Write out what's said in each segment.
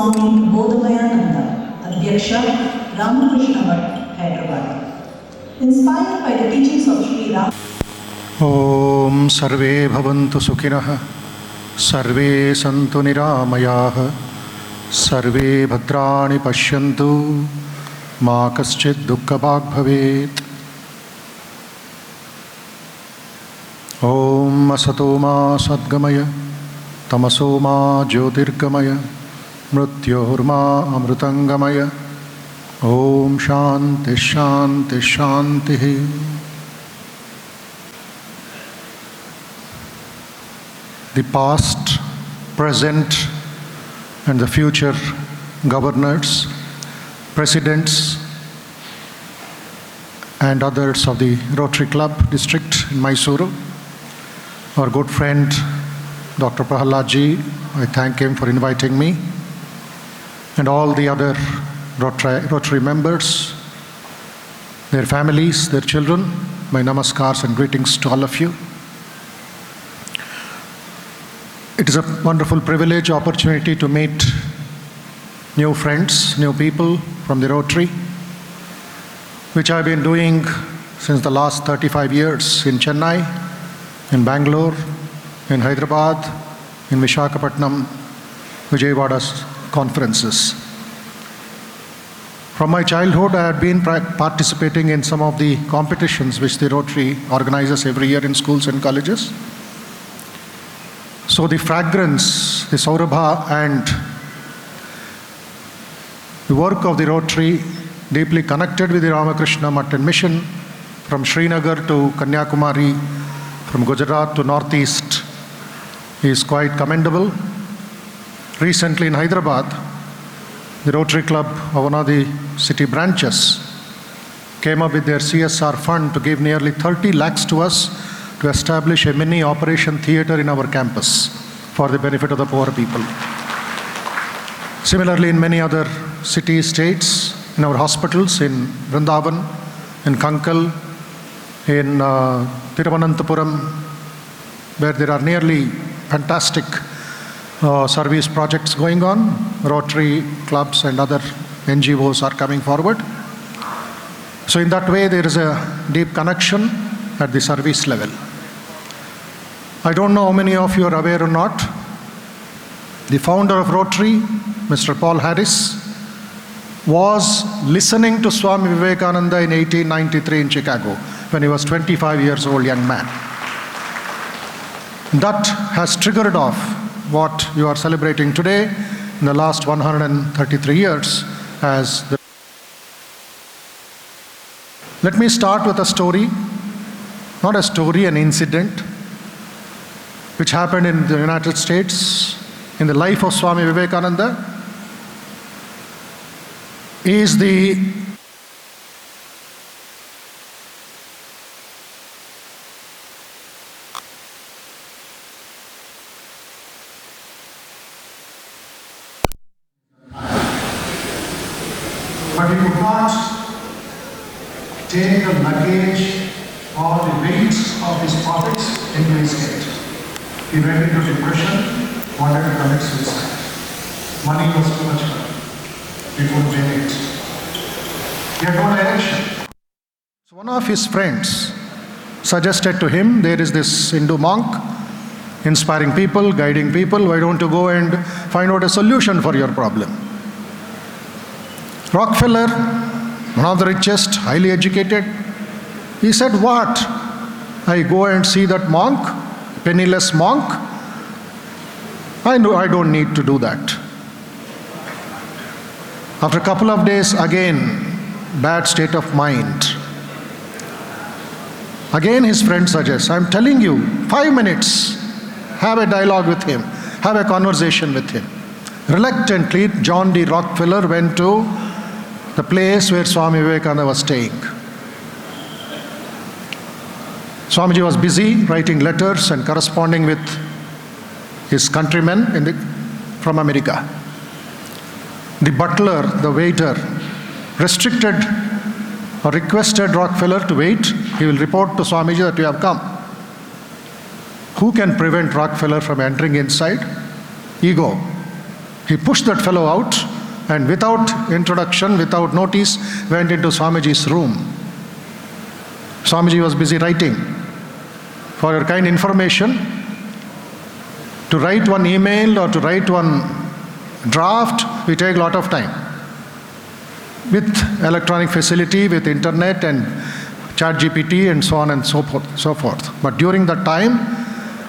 Swami Bodhamayananda, Adhyaksha, Ramakrishna Bhatt, Hyderabad. Inspired by the teachings of Sri Ram. Om Sarve Bhavantu Sukhinah, Sarve Santu Niramayah, Sarve Bhadrani Pashyantu, Ma Kaschid Dukkha Bhag Bhavet. Om Asatoma Sadgamaya, Tamasoma Jyotirgamaya, Mrityorma Amrutangamaya. Om Shanti Shanti Shanti. The past, present, and the future governors, presidents, and others of the Rotary Club district in Mysuru. Our good friend, Dr. Prahaladji, I thank him for inviting me, and all the other Rotary members, their families, their children, my namaskars and greetings to all of you. It is a wonderful privilege, opportunity to meet new friends, new people from the Rotary, which I've been doing since the last 35 years in Chennai, in Bangalore, in Hyderabad, in Visakhapatnam, Vijayawada's conferences. From my childhood, I had been participating in some of the competitions which the Rotary organizes every year in schools and colleges. So the fragrance, the Saurabha, and the work of the Rotary, deeply connected with the Ramakrishna Math and Mission, from Srinagar to Kanyakumari, from Gujarat to Northeast, is quite commendable. Recently in Hyderabad, the Rotary Club of one of the city branches came up with their CSR fund to give nearly 30 lakhs to us to establish a mini operation theatre in our campus for the benefit of the poor people. Similarly, in many other cities, states, in our hospitals, in Vrindavan, in Kankal, in Thiruvananthapuram, where there are nearly fantastic service projects going on, Rotary clubs and other NGOs are coming forward. So in that way, there is a deep connection at the service level. I don't know how many of you are aware or not, the founder of Rotary, Mr. Paul Harris, was listening to Swami Vivekananda in 1893 in Chicago when he was 25 years old young man. That has triggered off what you are celebrating today in the last 133 years as the... Let me start with a story, not a story, an incident which happened in the United States in the life of Swami Vivekananda. He is the but he could not take the luggage or the weight of his pockets into his head. He went into depression, wanted to commit suicide. Money was too much for him. He couldn't make it. He had no direction. So one of his friends suggested to him, there is this Hindu monk, inspiring people, guiding people, why don't you go and find out a solution for your problem? Rockefeller, one of the richest, highly educated, he said, what? I go and see that monk, penniless monk? I know I don't need to do that. After a couple of days, again, bad state of mind. Again his friend suggests, I'm telling you, 5 minutes, have a dialogue with him, have a conversation with him. Reluctantly, John D. Rockefeller went to the place where Swami Vivekananda was staying. Swamiji was busy writing letters and corresponding with his countrymen from America. The butler, the waiter, restricted or requested Rockefeller to wait. He will report to Swamiji that you have come. Who can prevent Rockefeller from entering inside? Ego. He pushed that fellow out and without introduction, without notice, went into Swamiji's room. Swamiji was busy writing. For your kind information, to write one email or to write one draft, we take a lot of time. With electronic facility, with internet and ChatGPT and so on and so forth. But during that time,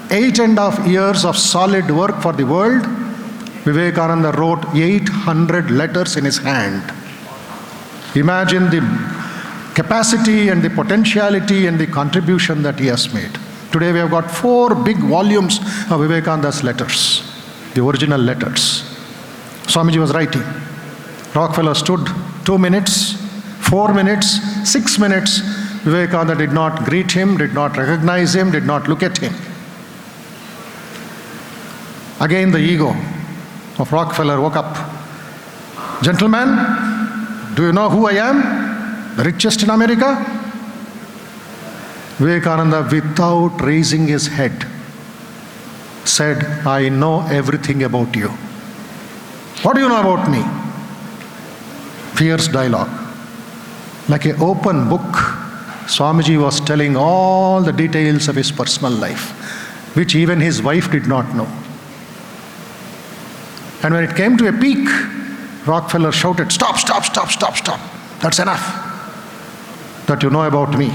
8.5 years of solid work for the world, Vivekananda wrote 800 letters in his hand. Imagine the capacity and the potentiality and the contribution that he has made. Today we have got 4 big volumes of Vivekananda's letters, the original letters. Swamiji was writing. Rockefeller stood 2 minutes, 4 minutes, 6 minutes. Vivekananda did not greet him, did not recognize him, did not look at him. Again the ego of Rockefeller woke up. Gentlemen, do you know who I am? The richest in America? Vivekananda, without raising his head, said, I know everything about you. What do you know about me? Fierce dialogue. Like an open book, Swamiji was telling all the details of his personal life, which even his wife did not know. And when it came to a peak, Rockefeller shouted, stop, stop, stop, stop, stop. That's enough that you know about me.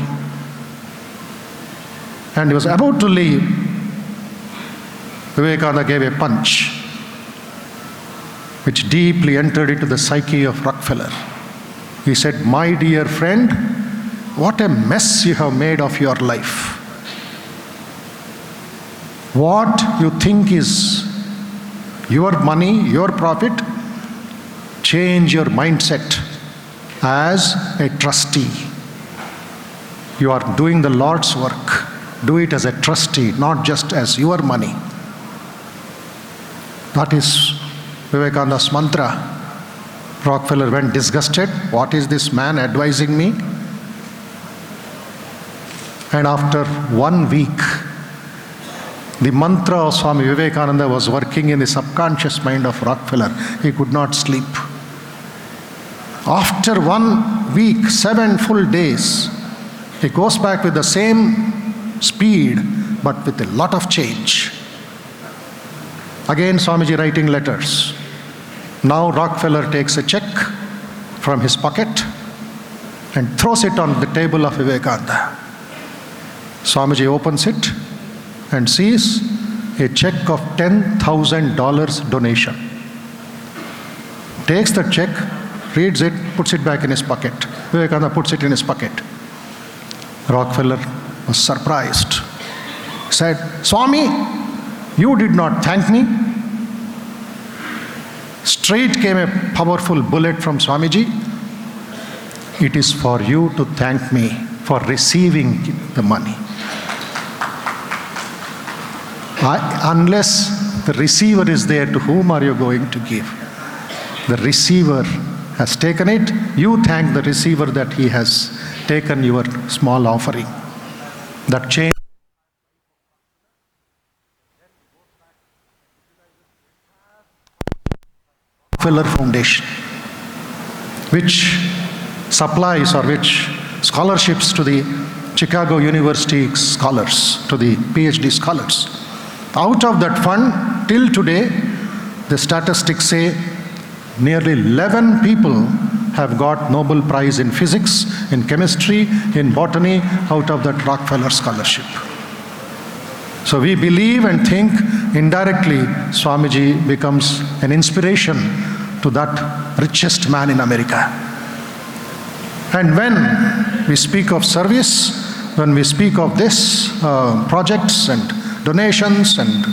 And he was about to leave. Vivekananda gave a punch which deeply entered into the psyche of Rockefeller. He said, my dear friend, what a mess you have made of your life. What you think is your money, your profit, change your mindset as a trustee. You are doing the Lord's work. Do it as a trustee, not just as your money. That is Vivekananda's mantra. Rockefeller went disgusted. What is this man advising me? And after 1 week, the mantra of Swami Vivekananda was working in the subconscious mind of Rockefeller. He could not sleep. After 1 week, 7 full days, he goes back with the same speed, but with a lot of change. Again, Swamiji writing letters. Now Rockefeller takes a check from his pocket and throws it on the table of Vivekananda. Swamiji opens it and sees a check of $10,000 donation. Takes the check, reads it, puts it back in his pocket. Vivekananda puts it in his pocket. Rockefeller was surprised. He said, Swami, you did not thank me. Straight came a powerful bullet from Swamiji. It is for you to thank me for receiving the money. Unless the receiver is there, to whom are you going to give? The receiver has taken it. You thank the receiver that he has taken your small offering. That change. Rockefeller Foundation, which supplies or which scholarships to the Chicago University scholars, to the PhD scholars. Out of that fund, till today, the statistics say nearly 11 people have got Nobel Prize in physics, in chemistry, in botany, out of that Rockefeller scholarship. So we believe and think indirectly Swamiji becomes an inspiration to that richest man in America. And when we speak of service, when we speak of this projects and donations and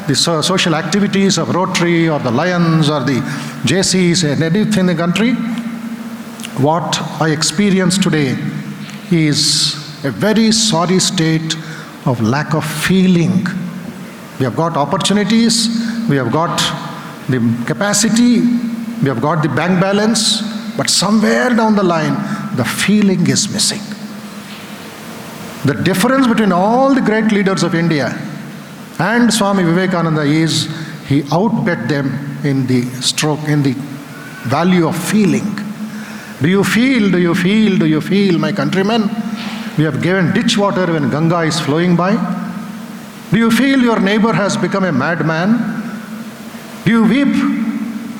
the social activities of Rotary or the Lions or the JCs and anything in the country, what I experience today is a very sorry state of lack of feeling. We have got opportunities, we have got the capacity, we have got the bank balance, but somewhere down the line, the feeling is missing. The difference between all the great leaders of India and Swami Vivekananda is he outbid them in the stroke, in the value of feeling. Do you feel, do you feel, do you feel, my countrymen? We have given ditch water when Ganga is flowing by. Do you feel your neighbor has become a madman? Do you weep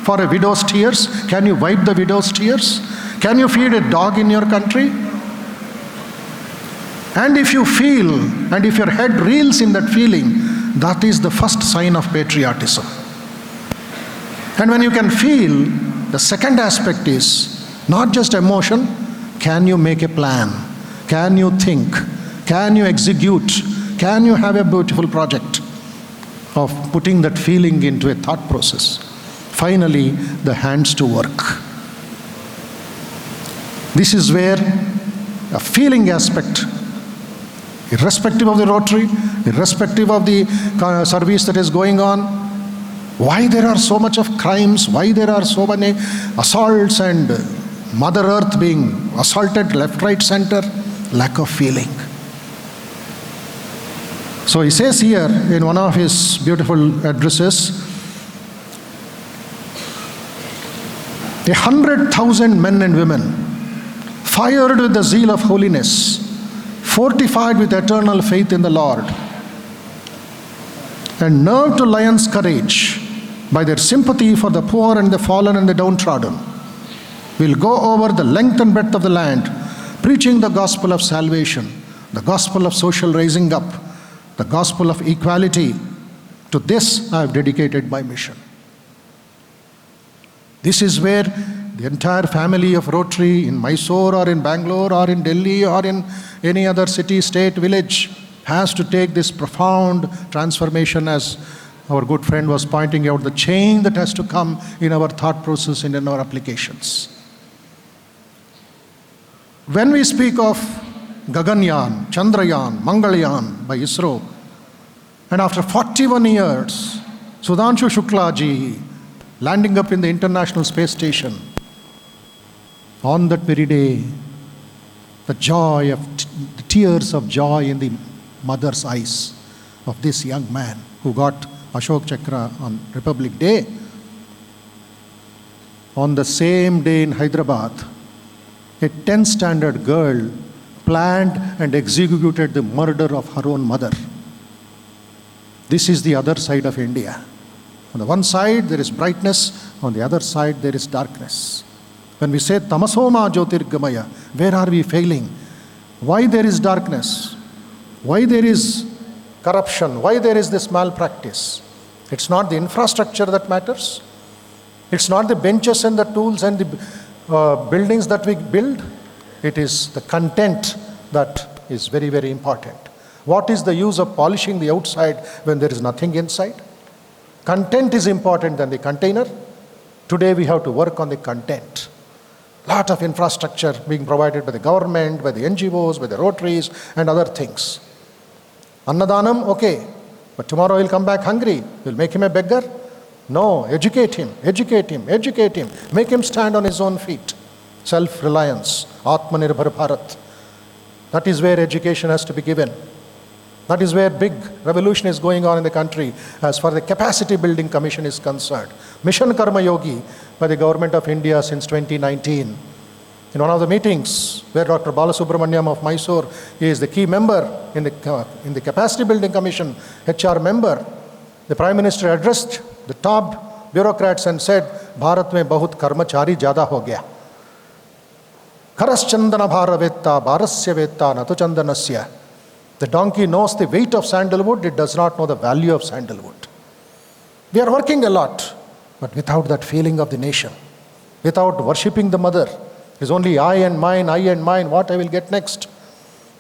for a widow's tears? Can you wipe the widow's tears? Can you feed a dog in your country? And if you feel, and if your head reels in that feeling, that is the first sign of patriotism. And when you can feel, the second aspect is not just emotion. Can you make a plan? Can you think? Can you execute? Can you have a beautiful project of putting that feeling into a thought process? Finally, the hands to work. This is where a feeling aspect, irrespective of the Rotary, irrespective of the service that is going on, why there are so much of crimes, why there are so many assaults and Mother Earth being assaulted left, right, center, lack of feeling. So he says here in one of his beautiful addresses, 100,000 men and women, fired with the zeal of holiness, fortified with eternal faith in the Lord, and nerved to lion's courage by their sympathy for the poor and the fallen and the downtrodden, will go over the length and breadth of the land, preaching the gospel of salvation, the gospel of social raising up, the gospel of equality. To this I have dedicated my mission. This is where the entire family of Rotary in Mysore or in Bangalore or in Delhi or in any other city, state, village has to take this profound transformation, as our good friend was pointing out, the change that has to come in our thought process and in our applications. When we speak of Gaganyaan, Chandrayaan, Mangalyaan by ISRO, and after 41 years, Sudhanshu Shukla ji landing up in the International Space Station, on that very day, the joy of, the tears of joy in the mother's eyes of this young man who got Ashok Chakra on Republic Day. On the same day in Hyderabad, a 10th standard girl planned and executed the murder of her own mother. This is the other side of India. On the one side there is brightness, on the other side there is darkness. When we say tamasoma jyotirgamaya, where are we failing? Why there is darkness? Why there is corruption? Why there is this malpractice? It's not the infrastructure that matters. It's not the benches and the tools and the buildings that we build. It is the content that is very, very important. What is the use of polishing the outside when there is nothing inside? Content is important than the container. Today we have to work on the content. Lot of infrastructure being provided by the government, by the NGOs, by the Rotaries and other things. Annadanam, okay, but tomorrow he'll come back hungry. We'll make him a beggar? No, educate him, educate him, educate him. Make him stand on his own feet. Self-reliance, Atmanirbhar Bharat. That is where education has to be given. That is where big revolution is going on in the country as far as the capacity building commission is concerned. Mission Karma Yogi by the government of India since 2019. In one of the meetings where Dr. Balasubramaniam of Mysore is the key member in the capacity building commission, HR member, the Prime Minister addressed the top bureaucrats and said, Bharat mein bahut karmachari jada ho gaya. Karas chandana bharavetta, bharasya vetta, natu chandanasya. The donkey knows the weight of sandalwood, it does not know the value of sandalwood. We are working a lot, but without that feeling of the nation, without worshipping the mother, it's only I and mine, what I will get next.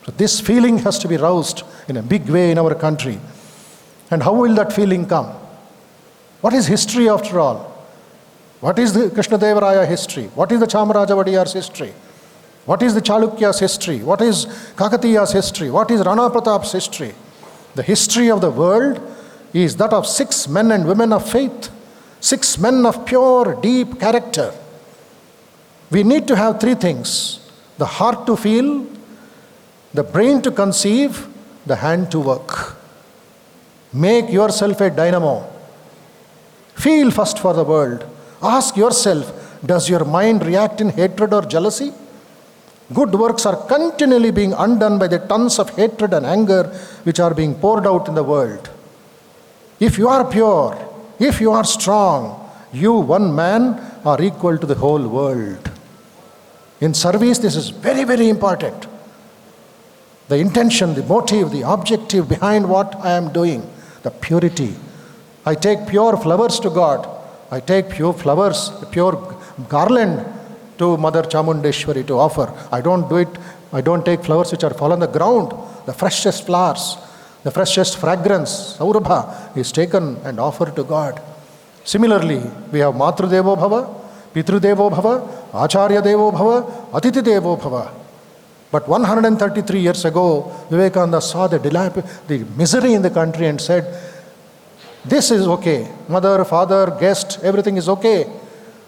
So this feeling has to be roused in a big way in our country. And how will that feeling come? What is history after all? What is the Krishnadevaraya history? What is the Chamarajavadiyar's history? What is the Chalukya's history? What is Kakatiya's history? What is Rana Pratap's history? The history of the world is that of 6 men and women of faith, 6 men of pure, deep character. We need to have 3 things: the heart to feel, the brain to conceive, the hand to work. Make yourself a dynamo. Feel first for the world. Ask yourself, does your mind react in hatred or jealousy? Good works are continually being undone by the tons of hatred and anger which are being poured out in the world. If you are pure, if you are strong, you, one man, are equal to the whole world. In service, this is very, very important. The intention, the motive, the objective behind what I am doing, the purity. I take pure flowers to God. I take pure flowers, pure garland to Mother Chamundeshwari to offer. I don't take flowers which are fall on the ground. The freshest flowers, the freshest fragrance, Saurabha, is taken and offered to God. Similarly, we have Matru Devo Bhava, Pitru Devo Bhava, Acharya Devo Bhava, Atiti Devo Bhava. But 133 years ago, Vivekananda saw the misery in the country and said, this is okay. Mother, father, guest, everything is okay.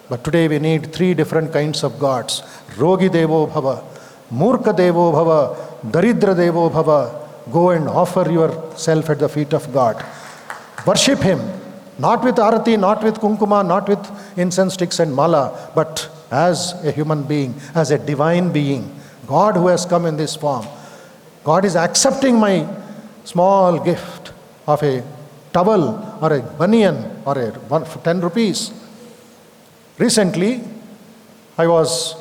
But today we need three different kinds of gods. Rogi Devo Bhava, Murka Devo Bhava, Daridra Devo Bhava. Go and offer yourself at the feet of God. Worship Him. Not with arati, not with kunkuma, not with incense sticks and mala, but as a human being, as a divine being. God who has come in this form. God is accepting my small gift of a towel or a banyan or a 10 rupees. Recently, I was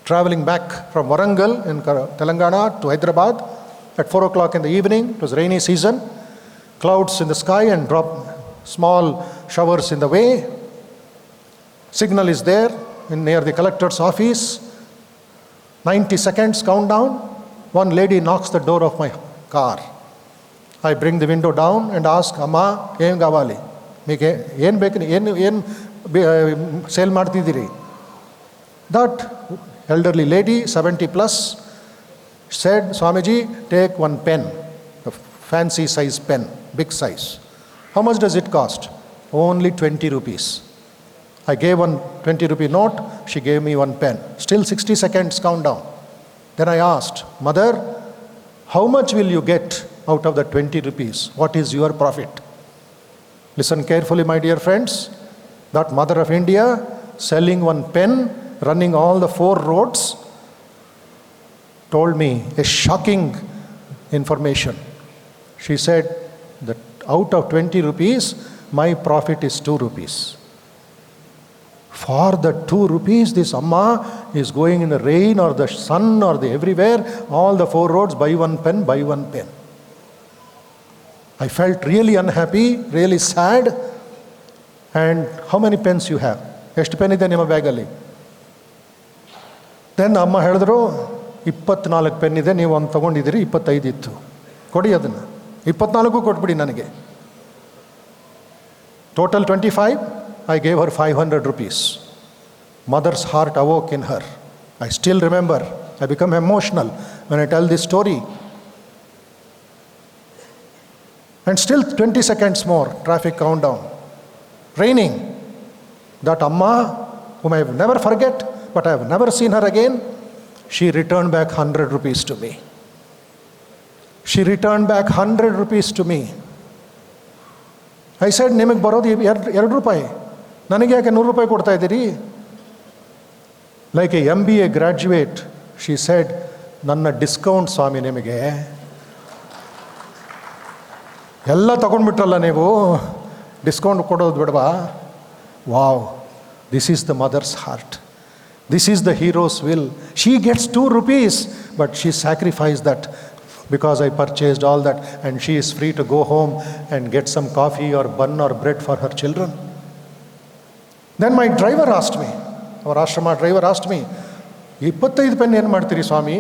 traveling back from Warangal in Telangana to Hyderabad at 4 o'clock in the evening. It was rainy season. Clouds in the sky and small showers in the way. Signal is there near the collector's office. 90 seconds countdown. One lady knocks the door of my car. I bring the window down and ask, Amma, em gavali? Yen sale martidiri? That elderly lady, 70 plus, said, Swamiji, take one pen, a fancy size pen, big size. How much does it cost? Only 20 rupees. I gave one 20 rupee note, she gave me one pen. Still 60 seconds countdown. Then I asked, Mother, how much will you get out of the 20 rupees? What is your profit? Listen carefully, my dear friends. That Mother of India, selling one pen, running all the 4 roads, told me a shocking information. She said that out of 20 rupees, my profit is 2 rupees. For the 2 rupees, this Amma is going in the rain or the sun or the everywhere, all the 4 roads, buy one pen, buy one pen. I felt really unhappy, really sad. And how many pens you have? ಎಷ್ಟು pen ಇದೆ ನಿಮ್ಮ ಬ್ಯಾಗಲ್ಲಿ? Then ಅಮ್ಮ ಹೇಳಿದ್ರು 24 pen ಇದೆ, ನೀವು ಒಂದು ತೊಗೊಂಡಿದ್ದೀರಿ, 25 ಇತ್ತು, ಕೊಡಿ ಅದನ್ನು. 24 ಕೊಟ್ಬಿಡಿ ನನಗೆ. Total 25, I gave her 500 rupees. Mother's heart awoke in her. I still remember. I become emotional when I tell this story. And still 20 seconds more, traffic countdown. Raining. That Amma, whom I will never forget, but I have never seen her again, she returned back 100 rupees to me. She returned back 100 rupees to me. I said, ನಿಮಗೆ ಬರೋದು 2 ರೂಪಾಯಿ, ನನಗೆ ಯಾಕೆ 100 ರೂಪಾಯಿ ಕೊಡ್ತಾ ಇದ್ದೀರಿ? Like a MBA graduate, she said, ನನ್ನ discount ಸ್ವಾಮಿ ನಿಮಗೆ. ಎಲ್ಲ ತಗೊಂಡ್ಬಿಟ್ರಲ್ಲ ನೀವು, ಡಿಸ್ಕೌಂಟ್ ಕೊಡೋದು ಬಿಡವಾ? Wow, this is the mother's heart. This is the hero's will. She gets 2 rupees, but she sacrificed that because I purchased all that, and she is free to go home and get some coffee or bun or bread for her children. Then my driver asked me, our ashrama driver asked me, 25 pen ಏನು ಮಾಡ್ತೀರಿ ಸ್ವಾಮಿ?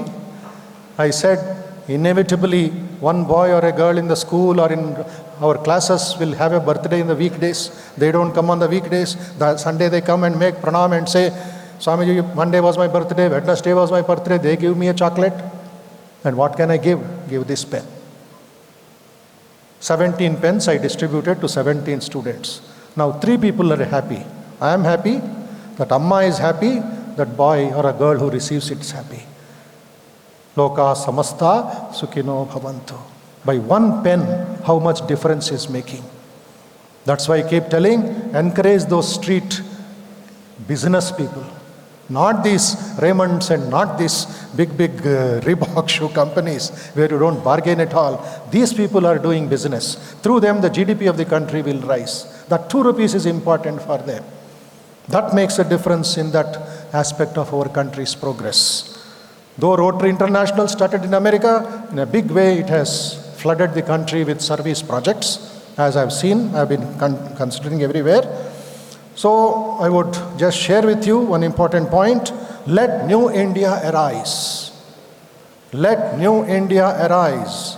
I said, inevitably one boy or a girl in the school or in our classes will have a birthday in the weekdays. They don't come on the weekdays. The Sunday they come and make pranam and say, Swamiji, Monday was my birthday, Wednesday was my birthday. They give me a chocolate. And what can I give? Give this pen. 17 pens I distributed to 17 students. Now 3 people are happy. I am happy, that Amma is happy, that boy or a girl who receives it is happy. Loka samasta sukhino bhavantu. By one pen, how much difference is making. That's why I keep telling, encourage those street business people. Not these Raymonds and not these big Reebok shoe companies where you don't bargain at all. These people are doing business. Through them, the GDP of the country will rise. That 2 rupees is important for them. That makes a difference in that aspect of our country's progress. Though Rotary International started in America, in a big way it has flooded the country with service projects. As I've seen, I've been considering everywhere. So I would just share with you one important point. Let New India arise. Let New India arise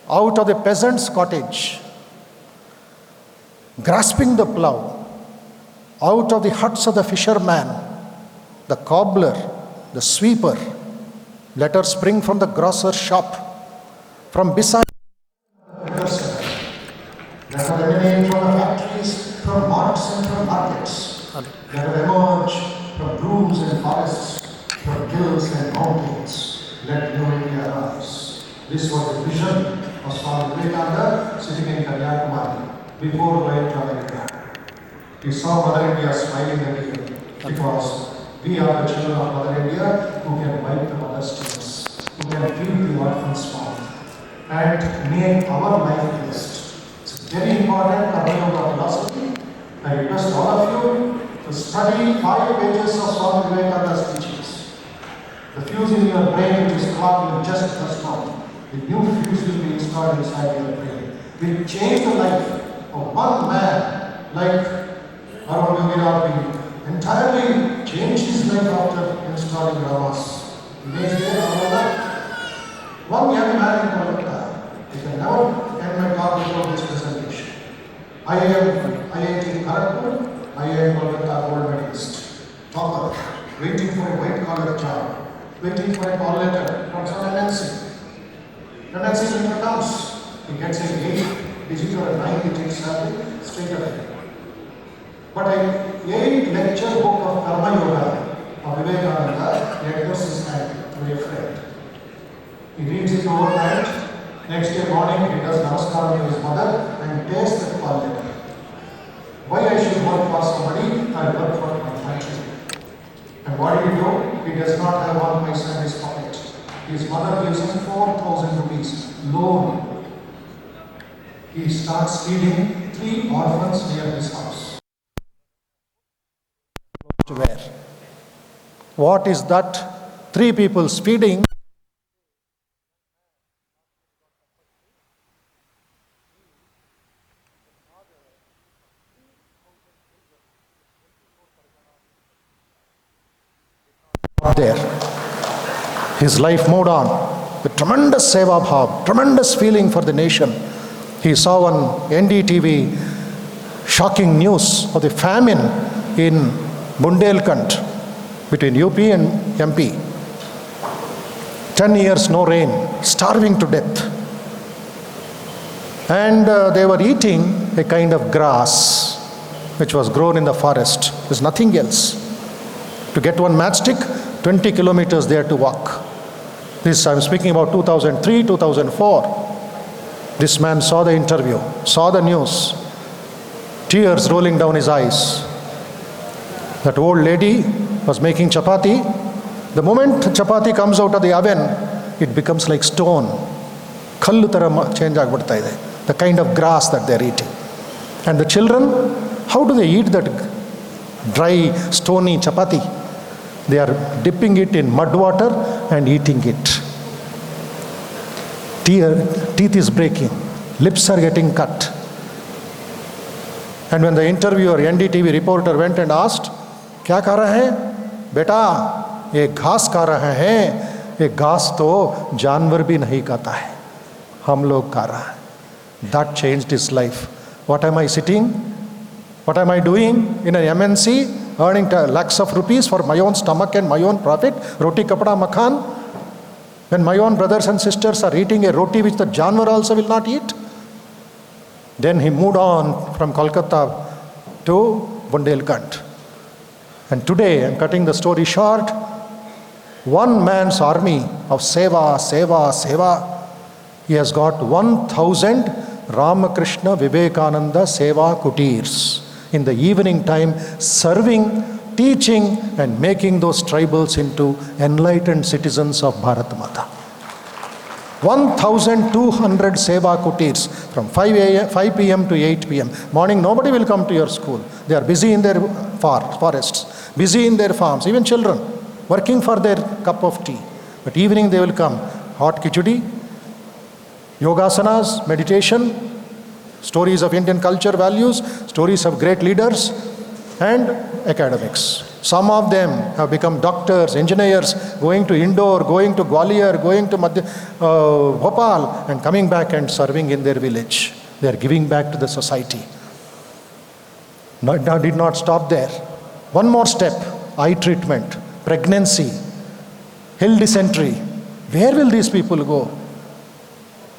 out of the peasant's cottage, grasping the plough, out of the huts of the fisherman, the cobbler, the sweeper. Let her spring from the grocer's shop, from beside the person. Let her emanate from the factories, from marts and from markets. Let her emerge from groves and forests, from hills and mountains. Let New India arise. This was the vision of Swami Bodhamayananda sitting in Kanyakumari before going to America. He saw Mother India smiling at him because we are the children of Mother India who can wipe the mother's tears, who can feed the orphan's mouth, and make our life blessed. It's very important to know the philosophy. I request all of you to study 5 pages of Swami Vivekananda's teachings. The fuse in your brain which is clogged will just burst out. The new fuse will be installed inside your brain. Will change the life of one man like Arun Yogi entirely changed his life after installing Ramas. One young man in Kolkata, he can never end my talk before this presentation. I am IIT Kharagpur, I am Kolkata gold medalist, topper, waiting for a white collar job, waiting for a call letter from some MNC. MNC never comes. He gets an 8-digit or a 9-digit salary straight away. But an 8-lecture book of Karma Yoga of Vivekananda led his hand to a friend. He reads it overnight. Next day morning, he does namaskar to his mother and takes the call letter. Why I should work for somebody? I work for my country. And what did he do? He does not have 1 paisa in his pocket. His mother gives him 4,000 rupees loan. He starts feeding 3 orphans near his house. Where? What is that? 3 people's feeding. There. His life moved on with tremendous seva bhav, tremendous feeling for the nation. He saw on NDTV shocking news of the famine in Bundelkhand between UP and MP. 10 years no rain, starving to death. And they were eating a kind of grass which was grown in the forest. There's nothing else. To get 1 matchstick, 20 kilometers they had to walk. This I'm speaking about 2003, 2004. This man saw the interview, saw the news, tears rolling down his eyes. That old lady was making chapati. The moment chapati comes out of the oven, it becomes like stone. Kallu tara change agbiಡ್ತಾ ಇದೆ. The kind of grass that they're eating. And the children, how do they eat that dry, stony chapati? They are dipping it in mud water and eating it. Teeth is breaking. Lips are getting cut. And when the interviewer, NDTV reporter went and asked, क्या खा रहे हैं? बेटा, ये घास खा रहे हैं. ये घास तो जानवर भी नहीं खाता है. हम लोग खा रहा है. That changed his life. What am I sitting? What am I doing in an MNC? Earning lakhs of rupees for my own stomach and my own profit, roti kapda makhan, when my own brothers and sisters are eating a roti which the janwar also will not eat. Then he moved on from Kolkata to Bundelkhand. And today, I'm cutting the story short, one man's army of seva, seva, seva, he has got 1,000 Ramakrishna Vivekananda Seva Kutirs. In the evening time, serving, teaching, and making those tribals into enlightened citizens of Bharat Mata. 1,200 Seva Kutirs from 5 p.m. to 8 p.m. Morning, nobody will come to your school. They are busy in their forests, busy in their farms, even children, working for their cup of tea. But evening they will come. Hot khichdi, yogasanas, meditation, stories of Indian culture, values, stories of great leaders, and academics. Some of them have become doctors, engineers, going to Indore, going to Gwalior, going to Bhopal, and coming back and serving in their village. They are giving back to the society. Did not stop there. One more step, eye treatment, pregnancy, hill dysentery. Where will these people go?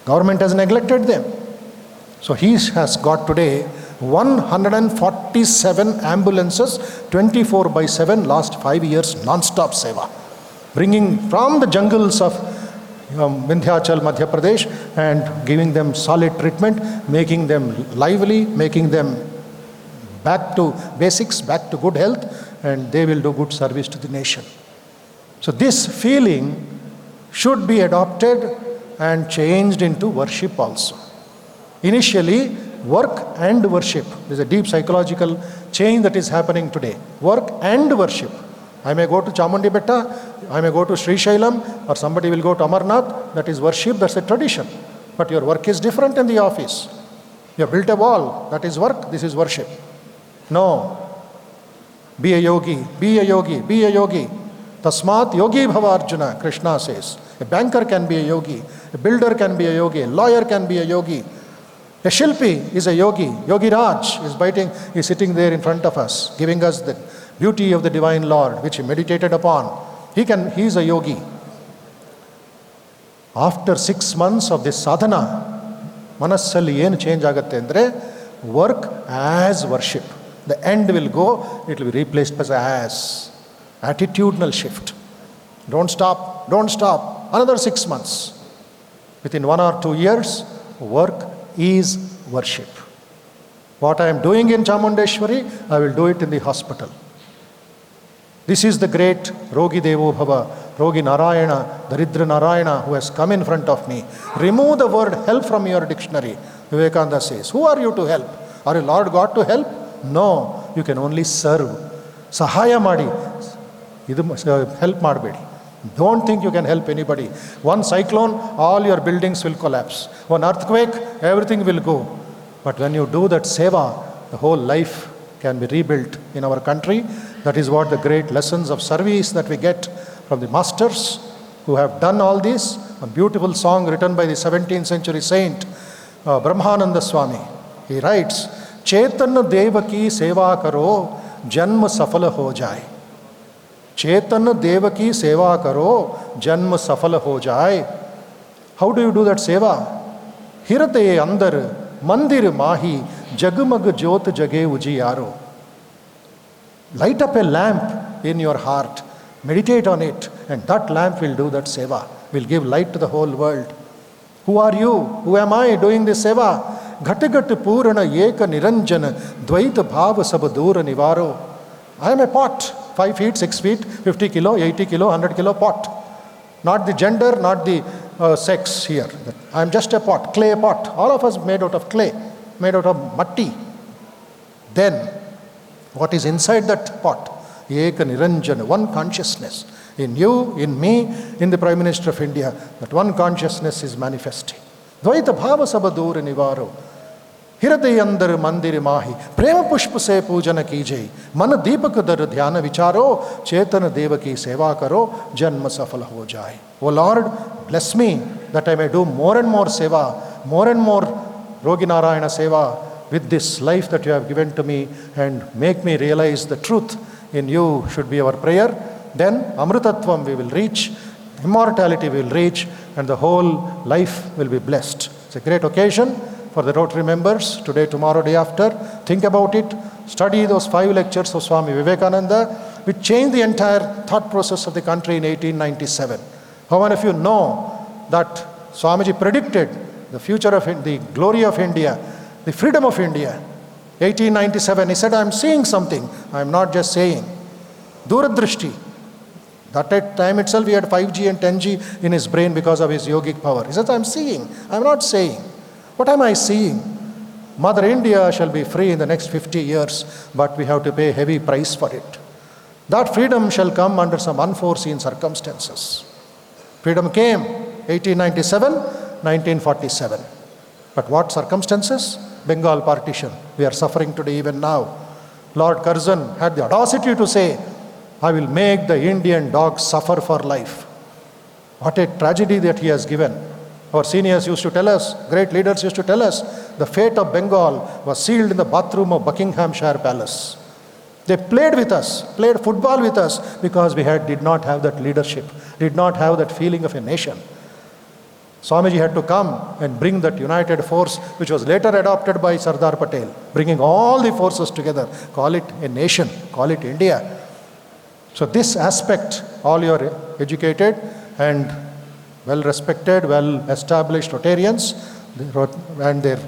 Government has neglected them. So he has got today 147 ambulances, 24/7, last 5 years, non-stop seva. Bringing from the jungles of Vindhyachal, Madhya Pradesh, and giving them solid treatment, making them lively, making them back to basics, back to good health, and they will do good service to the nation. So this feeling should be adopted and changed into worship also. Initially, work and worship. There's a deep psychological change that is happening today. Work and worship. I may go to Chamundi Betta, I may go to Sri Shailam, or somebody will go to Amarnath. That is worship, that's a tradition. But your work is different in the office. You have built a wall, that is work, this is worship. No. Be a yogi, be a yogi, be a yogi. Tasmat yogi bhava Arjuna, Krishna says. A banker can be a yogi, a builder can be a yogi, a lawyer can be a yogi. A Shilpi is a yogi. Yogi Raj is sitting there in front of us, giving us the beauty of the divine Lord, which he meditated upon. He is a yogi. After 6 months of this sadhana, manassali ಏನು change ಆಗುತ್ತೆ ಅಂದರೆ work as worship. The end will go, it will be replaced by as. Attitudinal shift. Don't stop, don't stop. Another 6 months. Within 1 or 2 years, work is worship. What I am doing in Chamundeshwari, I will do it in the hospital. This is the great Rogi Devo Bhava, Rogi Narayana, Daridra Narayana, who has come in front of me. Remove the word help from your dictionary. Vivekananda says, who are you to help? Are you Lord God to help? No, you can only serve. Sahaya madi. Help ಮಾಡಬೇಡಿ. Don't think you can help anybody. One cyclone, all your buildings will collapse. One earthquake, everything will go. But when you do that seva, the whole life can be rebuilt in our country. That is what the great lessons of service that we get from the masters who have done all this. A beautiful song written by the 17th century saint, Brahmananda Swami. He writes, Chetan Devaki Seva Karo, Janma Safala Ho Jai. Chetan Devaki Seva Karo, Janma Safala Ho Jai. How do you do that seva? Hirate Andar, Mandir Mahi, Jagmag Jyot Jage Ujiyaro. Light up a lamp in your heart, meditate on it, and that lamp will do that seva, will give light to the whole world. Who are you? Who am I doing this seva? Ghatagat Purana Yeka Niranjana, Dvaita Bhava Sabadura Nivaro. I am a pot, 5 feet, 6 feet, 50 kilo, 80 kilo, 100 kilo pot. Not the gender, not the sex here. I am just a pot, clay pot. All of us made out of clay, made out of matti. Then, what is inside that pot? Eka Niranjana, one consciousness. In you, in me, in the Prime Minister of India, that one consciousness is manifesting. Dvaita Bhava Sabadura Nivaro. Hirate Andar Mandir Mahi, Prema Pushpa Se Pujana Kijai, Mana Deepak Dar Dhyana Vicharo, Chetana Devaki Seva Karo, Janma Safala Ho Jai. O Lord, bless me that I may do more and more seva, more and more Rogi Narayana seva with this life that you have given to me, and make me realize the truth in you should be our prayer. Then Amritatvam we will reach, immortality we will reach, and the whole life will be blessed. It's a great occasion for the Rotary members, today, tomorrow, day after. Think about it. Study those 5 lectures of Swami Vivekananda, which changed the entire thought process of the country in 1897. How many of you know that Swamiji predicted the future of the glory of India, the freedom of India. 1897, he said, I'm seeing something. I'm not just saying. Duradrashti. That at time itself he had 5G and 10G in his brain because of his yogic power. He says, I'm seeing. I'm not saying. What am I seeing? Mother India shall be free in the next 50 years, but we have to pay a heavy price for it. That freedom shall come under some unforeseen circumstances. Freedom came 1897, 1947. But what circumstances? Bengal partition. We are suffering today even now. Lord Curzon had the audacity to say, I will make the Indian dog suffer for life. What a tragedy that he has given. Our seniors used to tell us, great leaders used to tell us, the fate of Bengal was sealed in the bathroom of Buckinghamshire Palace. They played with us, played football with us, because we did not have that leadership, did not have that feeling of a nation. Swamiji had to come and bring that united force, which was later adopted by Sardar Patel, bringing all the forces together. Call it a nation, call it India. So this aspect, all your educated and well-respected, well-established Rotarians and their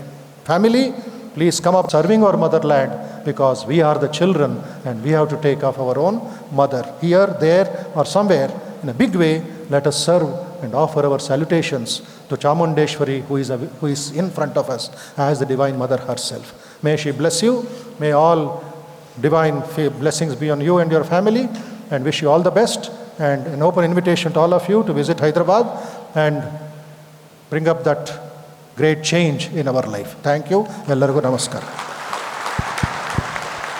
family, please come up serving our motherland, because we are the children and we have to take off our own mother. Here, there or somewhere, in a big way, let us serve and offer our salutations to Chamundeshwari, who is in front of us as the Divine Mother herself. May she bless you. May all divine blessings be on you and your family, and wish you all the best, and an open invitation to all of you to visit Hyderabad and bring up that great change in our life. Thank you. Ellargu namaskar.